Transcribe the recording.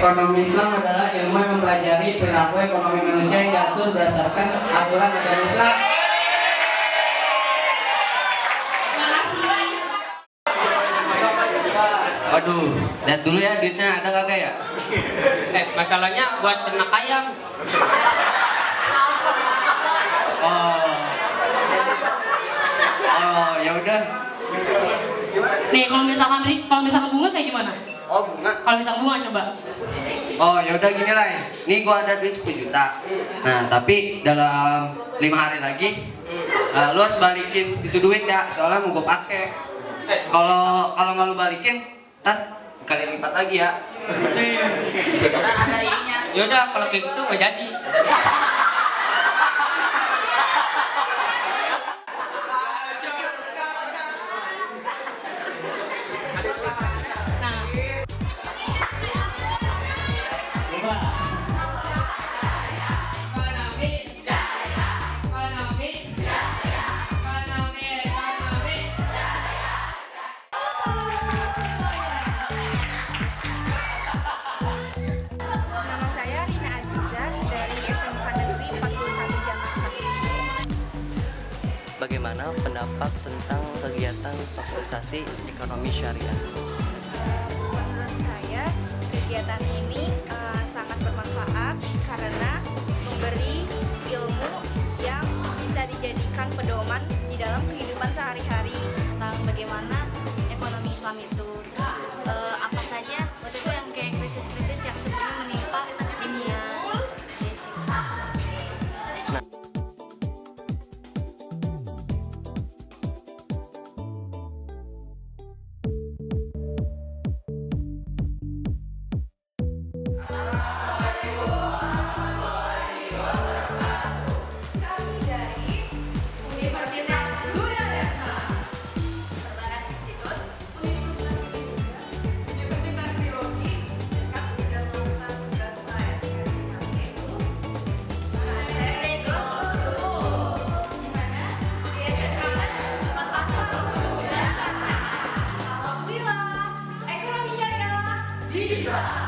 Ekonomi Islam adalah ilmu yang mempelajari perilaku ekonomi manusia yang diatur berdasarkan aturan agama Islam. Waduh, lihat dulu ya duitnya ada kagak ya? Masalahnya buat ternak ayam. Oh, ya udah. Nih, kalau misalkan bunga kayak gimana? Oh, bunga. Kalau misalkan bunga coba. Oh, ya udah gini lah. Nih gua ada duit 10 juta. Nah, tapi dalam 5 hari lagi lu harus balikin itu duit ya, soalnya mau gua pakai. Kalau nggak lu balikin, ntar kali lipat lagi ya. Ada ininya. Yaudah kalau kayak gitu nggak jadi. Nama saya Rina Adizah dari SMK Negeri 41 Jakarta. Bagaimana pendapat tentang kegiatan sosialisasi ekonomi syariah? Menurut saya, kegiatan ini sangat bermanfaat karena memberi ilmu yang bisa dijadikan pedoman di dalam kehidupan sehari-hari tentang bagaimana ekonomi Islam itu. Terus apa saja waktu itu yang kayak krisis-krisis yang sebelumnya menimpa dunia. Yes. Bisa.